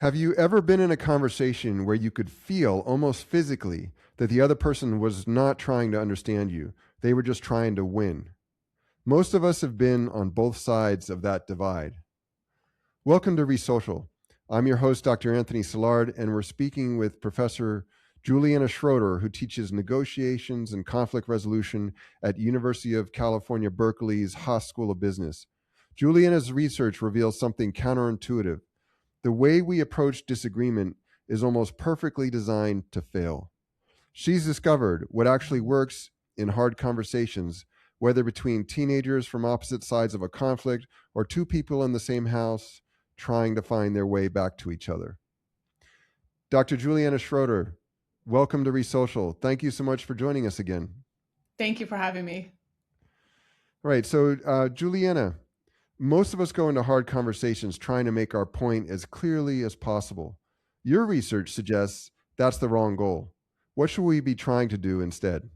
Have you ever been in a conversation where you could feel almost physically that the other person was not trying to understand you? They were just trying to win. Most of us have been on both sides of that divide. Welcome to ReSocial. I'm your host, Dr. Anthony Silard, and we're speaking with Professor Juliana Schroeder, who teaches negotiations and conflict resolution at University of California, Berkeley's Haas School of Business. Juliana's research reveals something counterintuitive. The way we approach disagreement is almost perfectly designed to fail. She's discovered what actually works in hard conversations, whether between teenagers from opposite sides of a conflict or two people in the same house trying to find their way back to each other. Dr. Juliana Schroeder, welcome to ReSocial. Thank you so much for joining us again. Thank you for having me. All right, so Juliana, most of us go into hard conversations trying to make our point as clearly as possible. Your research suggests that's the wrong goal. What should we be trying to do instead?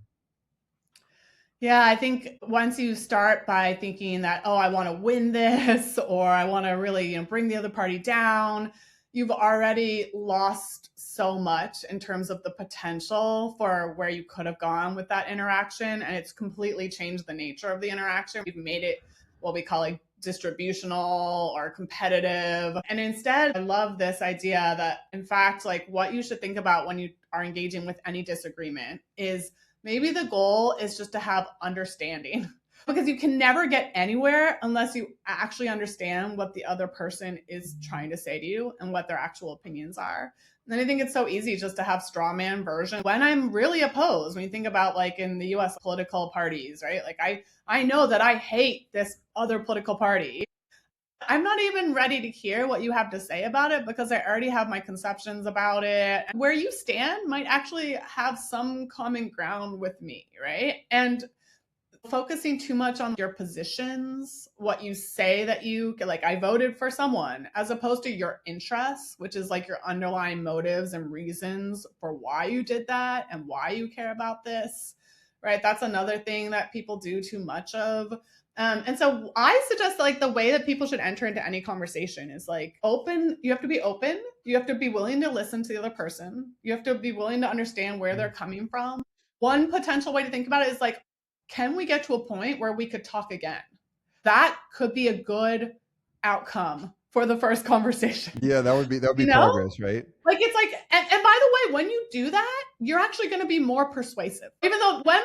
Yeah, I think once you start by thinking that, oh, I want to win this, or I want to really, bring the other party down, you've already lost so much in terms of the potential for where you could have gone with that interaction. And it's completely changed the nature of the interaction. We've made it what we call like distributional or competitive. And instead, I love this idea that, in fact, like what you should think about when you are engaging with any disagreement is maybe the goal is just to have understanding, because you can never get anywhere unless you actually understand what the other person is trying to say to you and what their actual opinions are. And then I think it's so easy just to have straw man version when I'm really opposed. When you think about like in the US political parties, right? Like I know that I hate this other political party. I'm not even ready to hear what you have to say about it because I already have my conceptions about it. Where you stand might actually have some common ground with me, right? And focusing too much on your positions, what you say that you like, I voted for someone, as opposed to your interests, which is like your underlying motives and reasons for why you did that and why you care about this, right? That's another thing that people do too much of. And so I suggest like the way that people should enter into any conversation is like open. You have to be open. You have to be willing to listen to the other person. You have to be willing to understand where they're coming from. One potential way to think about it is like, can we get to a point where we could talk again? That could be a good outcome for the first conversation. Yeah, that would be progress, right? Like it's like, and by the way, when you do that, you're actually going to be more persuasive. Even though when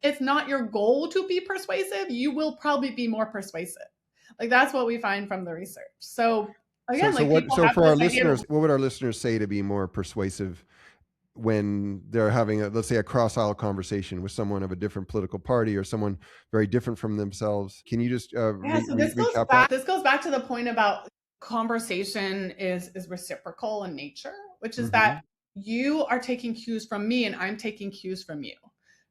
it's not your goal to be persuasive, you will probably be more persuasive. Like that's what we find from the research. So again, so for our listeners, what would our listeners say to be more persuasive when they're having let's say a cross-aisle conversation with someone of a different political party or someone very different from themselves? Can you just recap that? This goes back to the point about conversation is reciprocal in nature, which is that you are taking cues from me and I'm taking cues from you.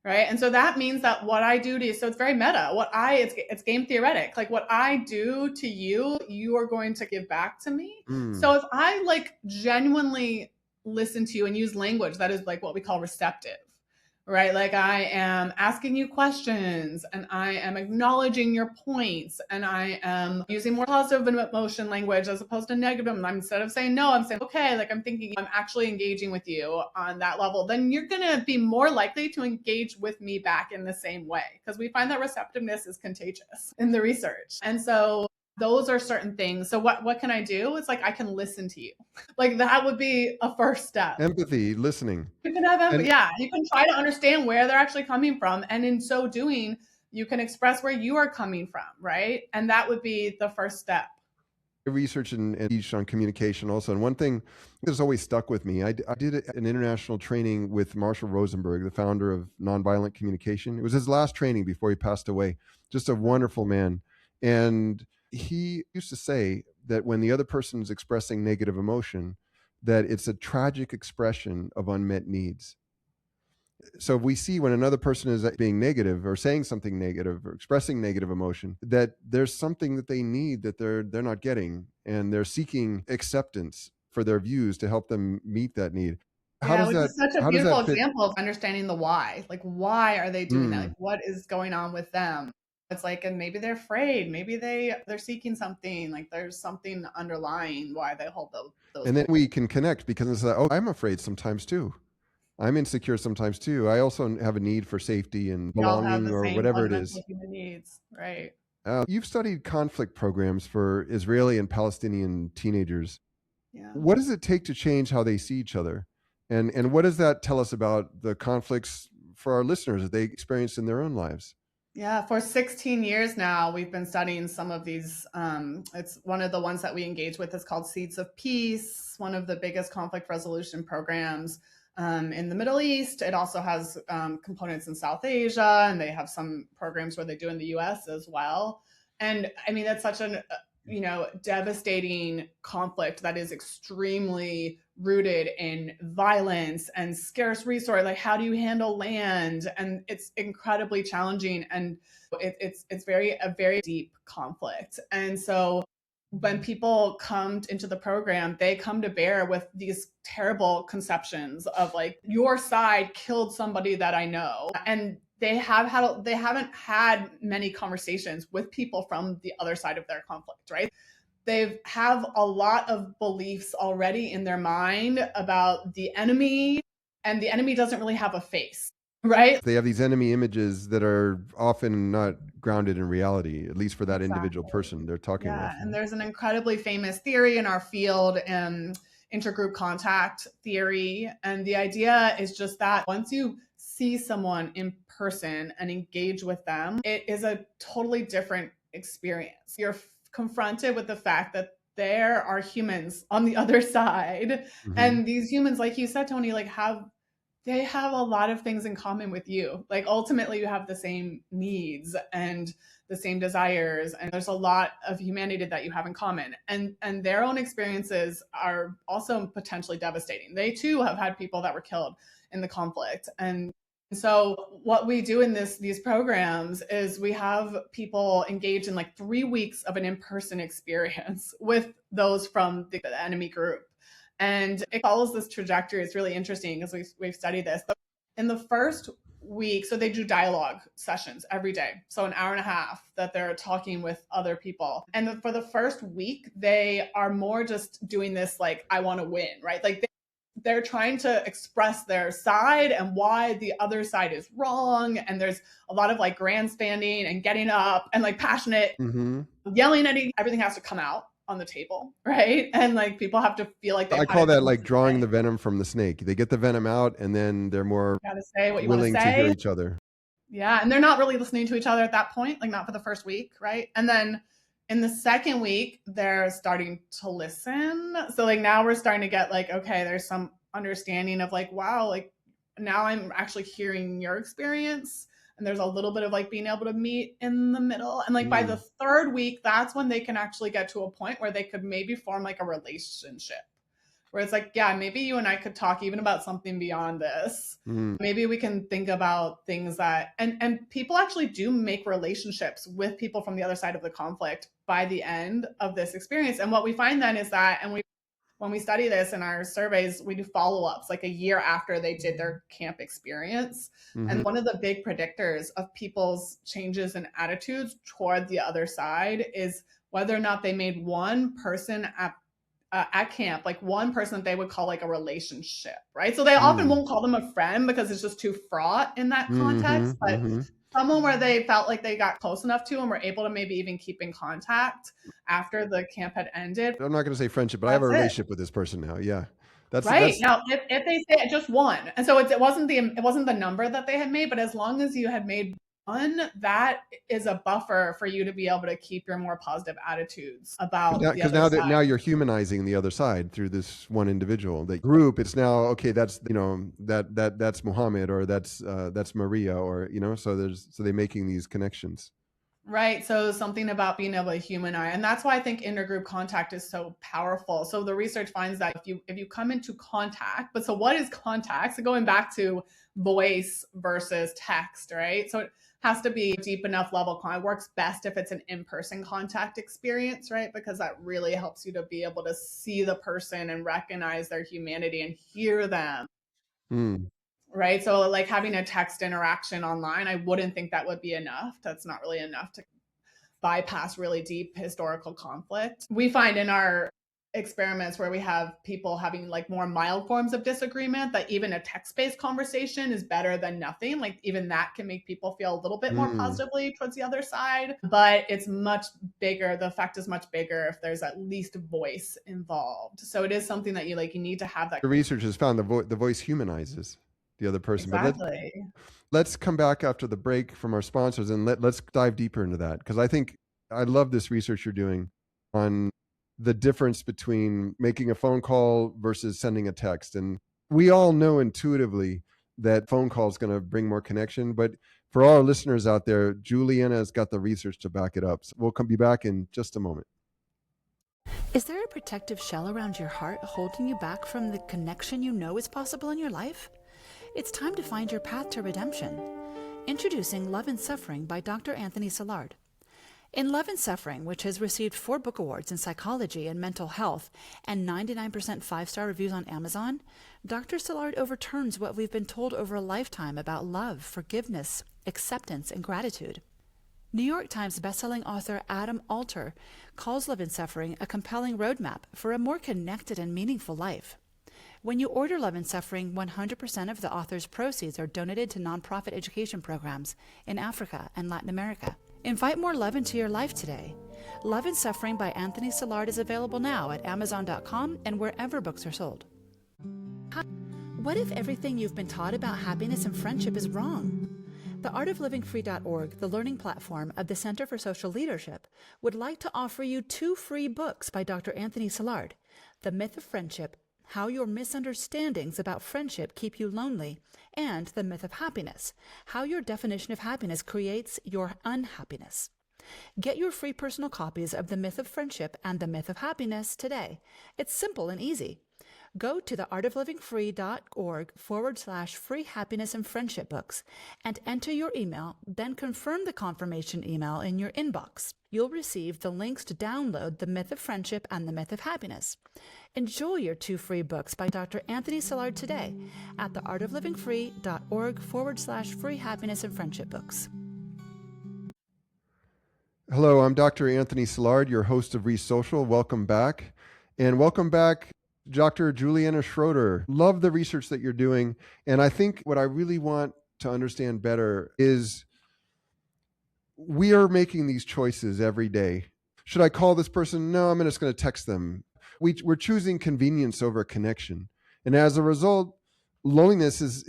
Right. And so that means that what I do to you, so it's very meta. It's game theoretic. Like what I do to you, you are going to give back to me. So if I like genuinely listen to you and use language that is like what we call receptive, right? Like I am asking you questions and I am acknowledging your points and I am using more positive emotion language as opposed to negative. And instead of saying no, I'm saying, okay, like I'm thinking I'm actually engaging with you on that level. Then you're going to be more likely to engage with me back in the same way because we find that receptiveness is contagious in the research. And so those are certain things. So what can I do? It's like, I can listen to you. Like that would be a first step. Empathy, listening. You can have empathy. Yeah. You can try to understand where they're actually coming from. And in so doing, you can express where you are coming from. Right. And that would be the first step. Research and teach on communication also. And one thing that's always stuck with me, I did an international training with Marshall Rosenberg, the founder of Nonviolent Communication. It was his last training before he passed away. Just a wonderful man. And he used to say that when the other person is expressing negative emotion, that it's a tragic expression of unmet needs. So we see when another person is being negative or saying something negative or expressing negative emotion, that there's something that they need that they're not getting, and they're seeking acceptance for their views to help them meet that need. Which is such a beautiful example of understanding the why. Like, why are they doing that? Like, what is going on with them? It's like, and maybe they're afraid, maybe they're seeking something, like there's something underlying why they hold those And then beliefs. we can connect because it's like, oh, I'm afraid sometimes too. I'm insecure sometimes too. I also have a need for safety and We all have belonging the or same whatever it fundamental is. human needs, right? You've studied conflict programs for Israeli and Palestinian teenagers. Yeah. What does it take to change how they see each other? And what does that tell us about the conflicts for our listeners that they experience in their own lives? Yeah, for 16 years now, we've been studying some of these. It's one of the ones that we engage with is called Seeds of Peace, one of the biggest conflict resolution programs in the Middle East. It also has components in South Asia, and they have some programs where they do in the US as well. And I mean, that's such an devastating conflict that is extremely rooted in violence and scarce resource. Like, how do you handle land? And it's incredibly challenging, and it's a very deep conflict. And so when people come into the program, they come to bear with these terrible conceptions of like, your side killed somebody that I know, and they haven't had many conversations with people from the other side of their conflict, right? They have a lot of beliefs already in their mind about the enemy, and the enemy doesn't really have a face, right? They have these enemy images that are often not grounded in reality, at least for that individual Exactly. person they're talking Yeah, with. and there's an incredibly famous theory in our field, intergroup contact theory, and the idea is just that once you see someone in person and engage with them, it is a totally different experience. You're confronted with the fact that there are humans on the other side, Mm-hmm. and these humans, like you said, Tony, like they have a lot of things in common with you. Like, ultimately, you have the same needs and the same desires, and there's a lot of humanity that you have in common. And their own experiences are also potentially devastating. They too have had people that were killed in the conflict. And so what we do in these programs is we have people engage in like 3 weeks of an in-person experience with those from the enemy group. And it follows this trajectory. It's really interesting because we've studied this. In the first week, so they do dialogue sessions every day. So an hour and a half that they're talking with other people. And for the first week, they are more just doing this like, I want to win, right? Like they're trying to express their side and why the other side is wrong. And there's a lot of like grandstanding and getting up and like passionate Mm-hmm. yelling at each. Everything has to come out on the table, right? And like people have to feel like they've I had call a that chance like to drawing say. the venom from the snake. They get the venom out and then they're more You gotta say what you want to willing to hear say. each other. Yeah, and they're not really listening to each other at that point, like not for the first week, right? And then in the second week, they're starting to listen. So like now we're starting to get like, okay, there's some understanding of like, wow, like now I'm actually hearing your experience. And there's a little bit of like being able to meet in the middle. And like by the Mm. third week, that's when they can actually get to a point where they could maybe form like a relationship where it's like, yeah, maybe you and I could talk even about something beyond this. Mm. Maybe we can think about things that and people actually do make relationships with people from the other side of the conflict by the end of this experience. And what we find then is that, and we when we study this in our surveys, we do follow-ups like a year after they did their camp experience. Mm-hmm. And one of the big predictors of people's changes in attitudes toward the other side is whether or not they made one person at camp, like one person that they would call like a relationship, right? So they often Mm. won't call them a friend because it's just too fraught in that Mm-hmm. context. But Mm-hmm. someone where they felt like they got close enough to and were able to maybe even keep in contact after the camp had ended. I'm not going to say friendship, but I have a That's it. relationship with this person now. Yeah. Right. That's Now, if they say just one, and so it wasn't the number that they had made, but as long as you had made one, that is a buffer for you to be able to keep your more positive attitudes about the because other now that side. now you're humanizing the other side through this one individual. The group, it's now okay. That's that's Muhammad or that's Maria or so they're making these connections. Right. So something about being able to humanize. And that's why I think intergroup contact is so powerful. So the research finds that if you come into contact, but so what is contact? So going back to voice versus text, right? So it has to be deep enough level. It works best if it's an in-person contact experience, right? Because that really helps you to be able to see the person and recognize their humanity and hear them. Mm. right? So like having a text interaction online, I wouldn't think that would be enough. That's not really enough to bypass really deep historical conflict. We find in our experiments where we have people having like more mild forms of disagreement that even a text-based conversation is better than nothing. Like even that can make people feel a little bit more positively towards the other side, but it's much bigger. The effect is much bigger if there's at least a voice involved. So it is something that you need to have that. The research has found the voice humanizes the other person. Exactly. But let's come back after the break from our sponsors and let's dive deeper into that, because I love this research you're doing on the difference between making a phone call versus sending a text. And we all know intuitively that phone call is going to bring more connection, but for all our listeners out there, Juliana has got the research to back it up. So we'll be back in just a moment. Is there a protective shell around your heart holding you back from the connection you know is possible in your life? It's time to find your path to redemption. Introducing Love and Suffering by Dr. Anthony Silard. In Love and Suffering, which has received 4 book awards in psychology and mental health and 99% 5-star reviews on Amazon, Dr. Silard overturns what we've been told over a lifetime about love, forgiveness, acceptance, and gratitude. New York Times bestselling author Adam Alter calls Love and Suffering a compelling roadmap for a more connected and meaningful life. When you order Love and Suffering, 100% of the author's proceeds are donated to nonprofit education programs in Africa and Latin America. Invite more love into your life today. Love and Suffering by Anthony Silard is available now at Amazon.com and wherever books are sold. What if everything you've been taught about happiness and friendship is wrong? The artoflivingfree.org, the learning platform of the Center for Social Leadership, would like to offer you 2 free books by Dr. Anthony Silard: The Myth of Friendship, How Your Misunderstandings About Friendship Keep You Lonely, and The Myth of Happiness, How Your Definition of Happiness Creates Your Unhappiness. Get your free personal copies of The Myth of Friendship and The Myth of Happiness today. It's simple and easy. Go to theartoflivingfree.org/free happiness and friendship books and enter your email, then confirm the confirmation email in your inbox. You'll receive the links to download The Myth of Friendship and The Myth of Happiness. Enjoy your 2 free books by Dr. Anthony Silard today at theartoflivingfree.org/free happiness and friendship books. Hello, I'm Dr. Anthony Silard, your host of ReSocial. Welcome back. And welcome back, Dr. Juliana Schroeder. Love the research that you're doing. And I think what I really want to understand better is we are making these choices every day. Should I call this person? No, I'm just going to text them. We're choosing convenience over connection. And as a result, loneliness is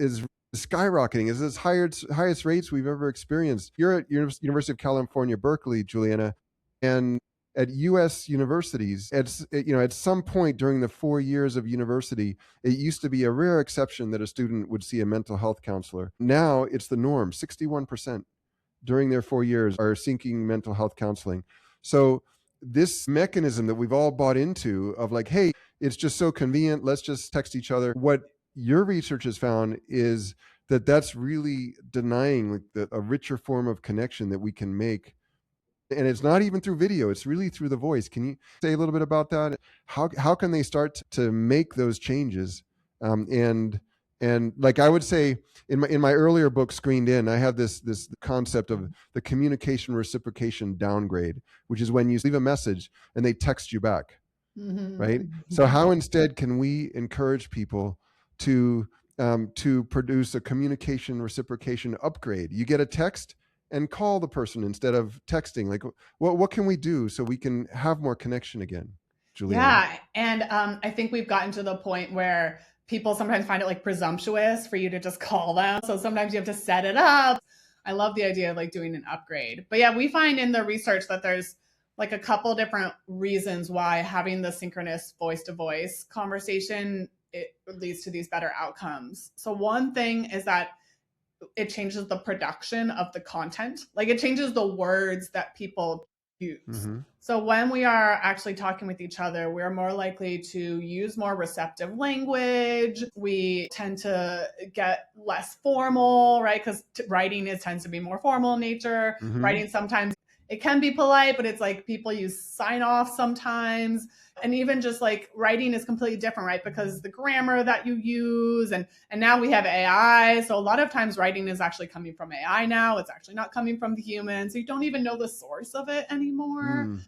skyrocketing. It's the highest rates we've ever experienced. You're at University of California, Berkeley, Juliana, and at U.S. universities, at some point during the 4 years of university, it used to be a rare exception that a student would see a mental health counselor. Now it's the norm. 61% during their 4 years are seeking mental health counseling. So this mechanism that we've all bought into of like, hey, it's just so convenient, let's just text each other. What your research has found is that that's really denying a richer form of connection that we can make. And it's not even through video, it's really through the voice. Can you say a little bit about that? How can they start to make those changes? And like I would say in my earlier book, Screened In, I have this concept of the communication reciprocation downgrade, which is when you leave a message and they text you back, right? So how instead can we encourage people to produce a communication reciprocation upgrade? You get a text and call the person instead of texting. Like, what can we do so we can have more connection again, Juliana? Yeah, and I think we've gotten to the point where people sometimes find it like presumptuous for you to just call them. So sometimes you have to set it up. I love the idea of like doing an upgrade. But yeah, we find in the research that there's like a couple different reasons why having the synchronous voice-to-voice conversation, it leads to these better outcomes. So one thing is that it changes the production of the content. Like it changes the words that people use. Mm-hmm. So when we are actually talking with each other, we're more likely to use more receptive language. We tend to get less formal, right? Because writing tends to be more formal in nature. Mm-hmm. Writing sometimes it can be polite, but it's like people use sign off sometimes. And even just like writing is completely different, right? Because the grammar that you use, and now we have AI. So a lot of times writing is actually coming from AI now. It's actually not coming from the human. So you don't even know the source of it anymore.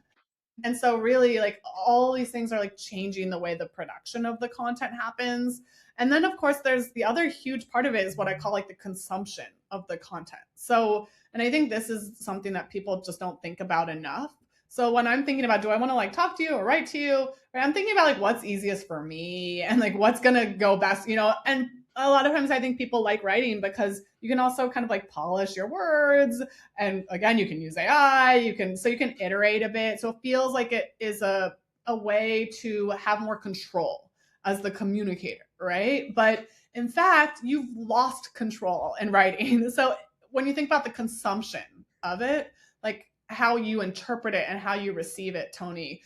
And so really like all these things are like changing the way the production of the content happens. And then of course there's the other huge part of it is what I call like the consumption of the content. So, and I think this is something that people just don't think about enough. So when I'm thinking about, do I want to like talk to you or write to you, right? I'm thinking about like what's easiest for me and like what's going to go best, you know, and a lot of times I think people like writing because you can also kind of like polish your words. And again, you can use AI, you can iterate a bit. So it feels like it is a way to have more control as the communicator, right? But in fact, you've lost control in writing. So when you think about the consumption of it, like how you interpret it and how you receive it, Tony,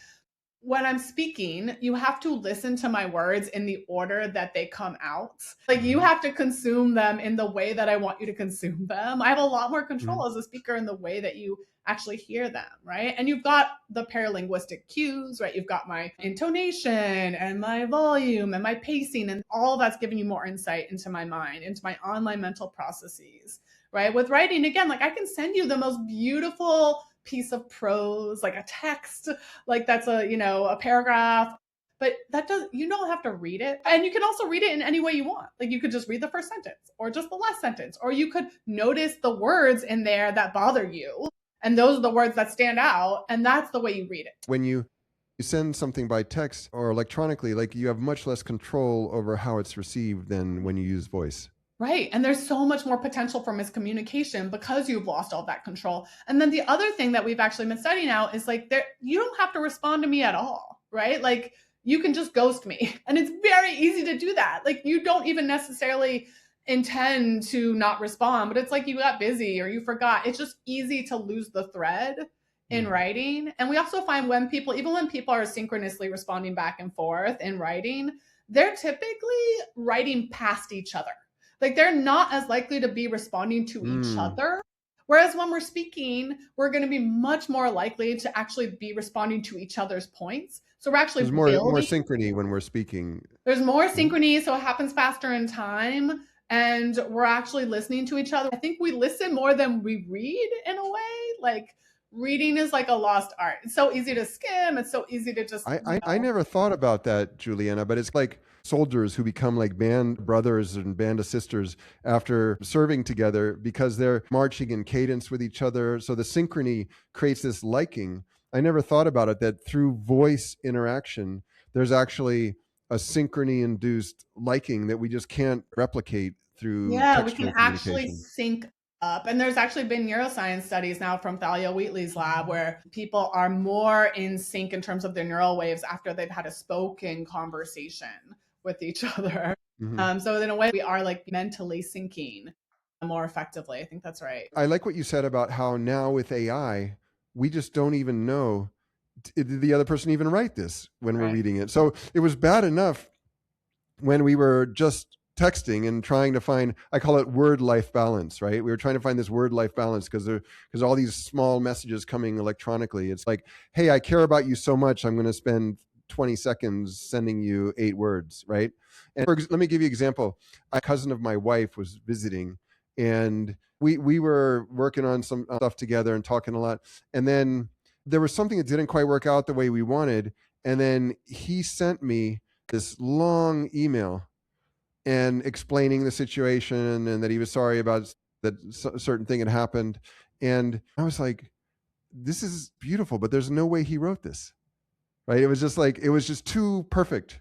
when I'm speaking, you have to listen to my words in the order that they come out. Like you have to consume them in the way that I want you to consume them. I have a lot more control as a speaker in the way that you actually hear them, right? And you've got the paralinguistic cues, right? You've got my intonation and my volume and my pacing, and all that's giving you more insight into my mind, into my online mental processes, right? With writing, again, like I can send you the most beautiful piece of prose, like a text, like that's a paragraph, but you don't have to read it. And you can also read it in any way you want. Like you could just read the first sentence or just the last sentence, or you could notice the words in there that bother you. And those are the words that stand out. And that's the way you read it. When you send something by text or electronically, like you have much less control over how it's received than when you use voice. Right. And there's so much more potential for miscommunication because you've lost all that control. And then the other thing that we've actually been studying out is like you don't have to respond to me at all, right? Like you can just ghost me. And it's very easy to do that. Like you don't even necessarily intend to not respond, but it's like you got busy or you forgot. It's just easy to lose the thread in writing. And we also find even when people are synchronously responding back and forth in writing, they're typically writing past each other. Like they're not as likely to be responding to each other. Whereas when we're speaking, we're going to be much more likely to actually be responding to each other's points. So we're actually there's more synchrony when we're speaking. There's more synchrony, so it happens faster in time. And we're actually listening to each other. I think we listen more than we read in a way. Like reading is like a lost art. It's so easy to skim. It's so easy to just. I never thought about that, Juliana, but it's like soldiers who become like band brothers and band of sisters after serving together because they're marching in cadence with each other. So the synchrony creates this liking. I never thought about it, that through voice interaction, there's actually a synchrony induced liking that we just can't replicate through textual we can actually sync up. And there's actually been neuroscience studies now from Thalia Wheatley's lab where people are more in sync in terms of their neural waves after they've had a spoken conversation with each other. So in a way, we are like mentally syncing more effectively. I think that's right. I like what you said about how now with AI, we just don't even know, did the other person even write this when we're reading it? So it was bad enough when we were just texting and trying to find, I call it word-life balance, right? We were trying to find this word-life balance because all these small messages coming electronically. It's like, hey, I care about you so much, I'm going to spend 20 seconds sending you 8 words, right? And let me give you an example. A cousin of my wife was visiting, and we were working on some stuff together and talking a lot. And then there was something that didn't quite work out the way we wanted. And then he sent me this long email and explaining the situation and that he was sorry about that certain thing had happened. And I was like, this is beautiful, but there's no way he wrote this, right? It was just too perfect,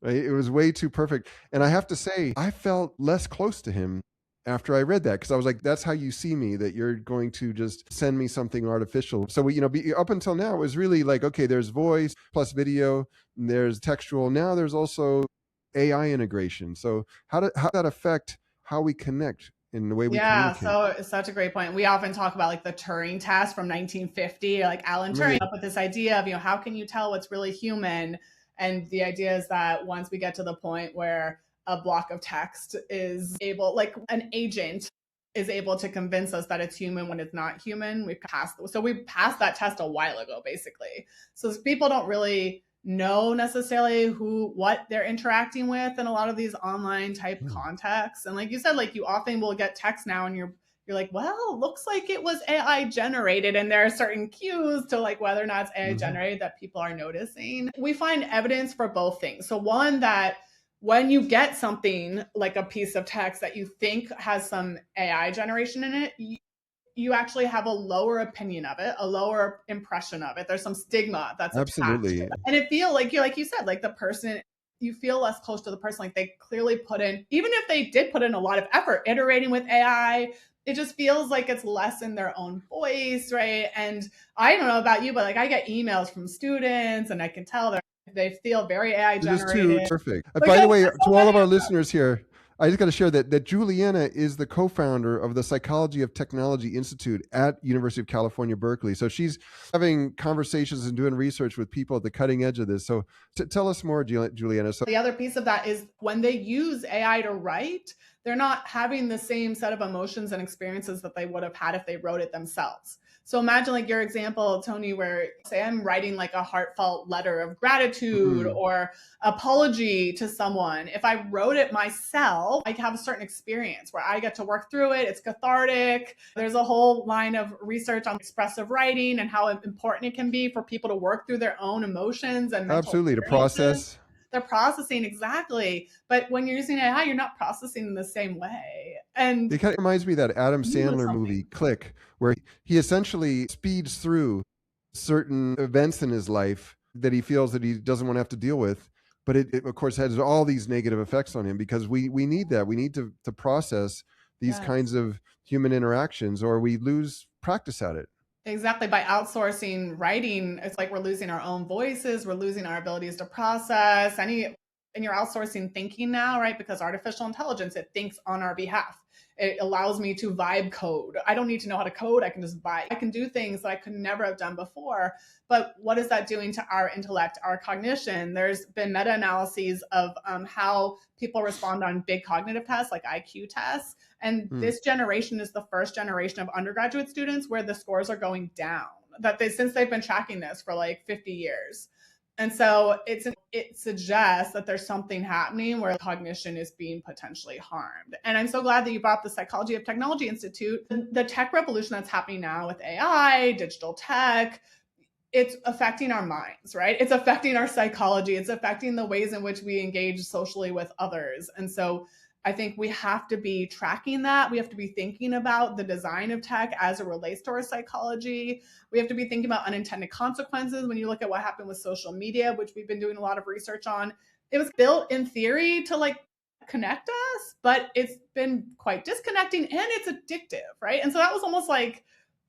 right? It was way too perfect. And I have to say, I felt less close to him after I read that, because I was like, that's how you see me, that you're going to just send me something artificial. So up until now, it was really like, okay, there's voice plus video, there's textual. Now there's also AI integration. So how does that affect how we connect in the way we communicate? So it's such a great point. We often talk about like the Turing test from 1950, like Alan Turing up with this idea of, how can you tell what's really human? And the idea is that once we get to the point where a block of text is able, like an agent is able to convince us that it's human when it's not human. We passed that test a while ago, basically. So people don't really know necessarily what they're interacting with in a lot of these online type contexts. And like you said, like you often will get text now and you're like, well, looks like it was AI generated. And there are certain cues to like whether or not it's AI generated that people are noticing. We find evidence for both things. So one, that when you get something like a piece of text that you think has some AI generation in it, you actually have a lower opinion of it, a lower impression of it. There's some stigma that's attached to it. And it feels like you said, like the person, you feel less close to the person. Like they clearly put in, even if they did put in a lot of effort iterating with AI, it just feels like it's less in their own voice, right? And I don't know about you, but like I get emails from students and I can tell they feel very AI generated. This is too perfect. By the way, to all of our listeners here, I just got to share that Juliana is the co-founder of the Psychology of Technology Institute at University of California, Berkeley. So she's having conversations and doing research with people at the cutting edge of this. So tell us more, Juliana. So the other piece of that is when they use AI to write, they're not having the same set of emotions and experiences that they would have had if they wrote it themselves. So imagine like your example, Tony, where say I'm writing like a heartfelt letter of gratitude or apology to someone. If I wrote it myself, I have a certain experience where I get to work through it. It's cathartic. There's a whole line of research on expressive writing and how important it can be for people to work through their own emotions and mental absolutely to process. They're processing, exactly. But when you're using AI, you're not processing in the same way. And it kind of reminds me of that Adam Sandler movie, Click, where he essentially speeds through certain events in his life that he feels that he doesn't want to have to deal with. But it of course, has all these negative effects on him because we need that. We need to process these kinds of human interactions or we lose practice at it. Exactly. By outsourcing writing, it's like we're losing our own voices. We're losing our abilities to process and you're outsourcing thinking now, right? Because artificial intelligence, it thinks on our behalf. It allows me to vibe code. I don't need to know how to code. I can just vibe. I can do things that I could never have done before. But what is that doing to our intellect, our cognition? There's been meta-analyses of how people respond on big cognitive tests like IQ tests. And this generation is the first generation of undergraduate students where the scores are going down, since they've been tracking this for like 50 years. And so it suggests that there's something happening where cognition is being potentially harmed. And I'm so glad that you brought up the Psychology of Technology Institute. The tech revolution that's happening now with AI, digital tech, it's affecting our minds, right? It's affecting our psychology. It's affecting the ways in which we engage socially with others. And so I think we have to be tracking that. We have to be thinking about the design of tech as it relates to our psychology. We have to be thinking about unintended consequences. When you look at what happened with social media, which we've been doing a lot of research on, it was built in theory to like connect us, but it's been quite disconnecting and it's addictive, right? And so that was almost like,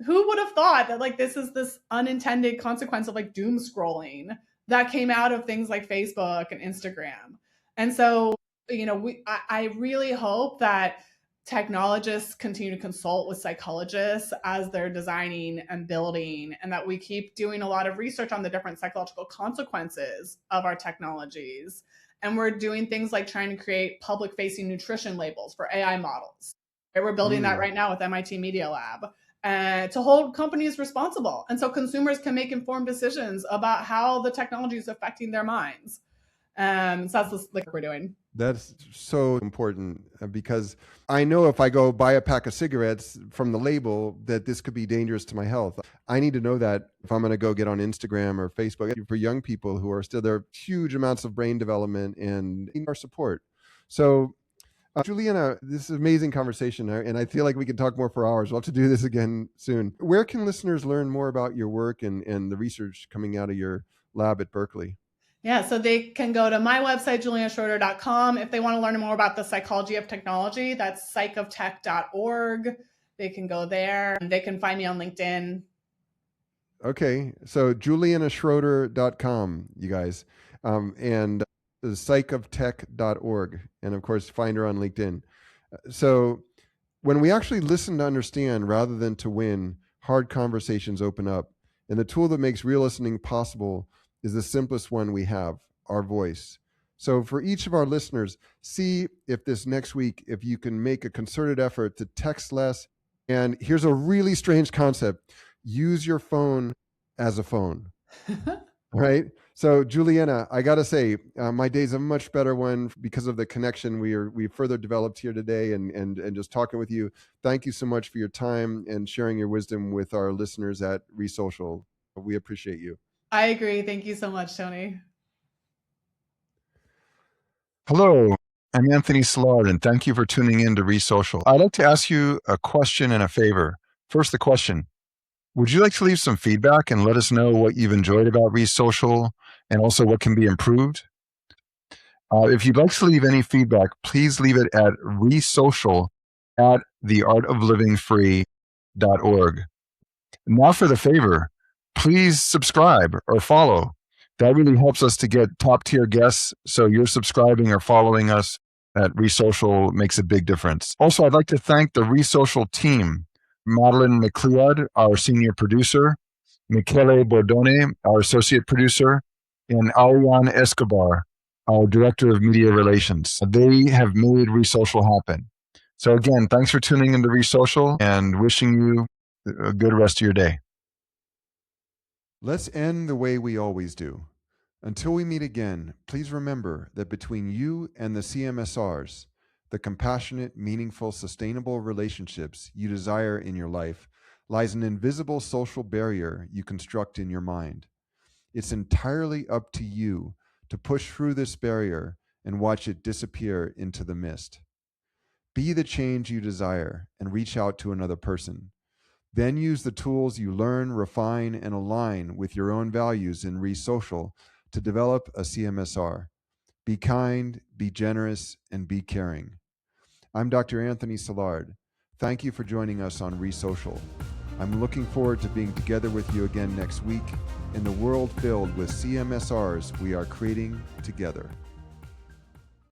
who would have thought that like this is this unintended consequence of like doom scrolling that came out of things like Facebook and Instagram. And so I really hope that technologists continue to consult with psychologists as they're designing and building, and that we keep doing a lot of research on the different psychological consequences of our technologies. And we're doing things like trying to create public-facing nutrition labels for AI models. We're building that right now with MIT Media Lab to hold companies responsible. And so consumers can make informed decisions about how the technology is affecting their minds. So that's like what we're doing. That's so important because I know if I go buy a pack of cigarettes from the label that this could be dangerous to my health. I need to know that if I'm going to go get on Instagram or Facebook. For young people who are still there, huge amounts of brain development and our support. So Juliana, this is an amazing conversation, and I feel like we could talk more for hours. We'll have to do this again soon. Where can listeners learn more about your work and the research coming out of your lab at Berkeley? Yeah, so they can go to my website, julianaschroeder.com. If they want to learn more about the psychology of technology, that's psychoftech.org. They can go there. They can find me on LinkedIn. Okay, so julianaschroeder.com, you guys, and psychoftech.org, and of course, find her on LinkedIn. So when we actually listen to understand rather than to win, hard conversations open up. And the tool that makes real listening possible is the simplest one we have, our voice. So for each of our listeners, see if this next week, if you can make a concerted effort to text less. And here's a really strange concept. Use your phone as a phone, right? So Juliana, I got to say, my day's a much better one because of the connection we further developed here today and just talking with you. Thank you so much for your time and sharing your wisdom with our listeners at ReSocial. We appreciate you. I agree. Thank you so much, Tony. Hello, I'm Anthony Silard, and thank you for tuning in to ReSocial. I'd like to ask you a question and a favor. First, the question. Would you like to leave some feedback and let us know what you've enjoyed about ReSocial and also what can be improved? If you'd like to leave any feedback, please leave it at resocial@theartoflivingfree.org. Now for the favor, please subscribe or follow. That really helps us to get top tier guests. So you're subscribing or following us at ReSocial makes a big difference. Also, I'd like to thank the ReSocial team, Madeline McLeod, our senior producer, Michele Bordone, our associate producer, and Ariane Escobar, our director of media relations. They have made ReSocial happen. So again, thanks for tuning into ReSocial and wishing you a good rest of your day. Let's end the way we always do. Until we meet again, please remember that between you and the CMSRs, the compassionate, meaningful, sustainable relationships you desire in your life, lies an invisible social barrier you construct in your mind. It's entirely up to you to push through this barrier and watch it disappear into the mist. Be the change you desire and reach out to another person. Then use the tools you learn, refine, and align with your own values in ReSocial to develop a CMSR. Be kind, be generous, and be caring. I'm Dr. Anthony Silard. Thank you for joining us on ReSocial. I'm looking forward to being together with you again next week in the world filled with CMSRs we are creating together.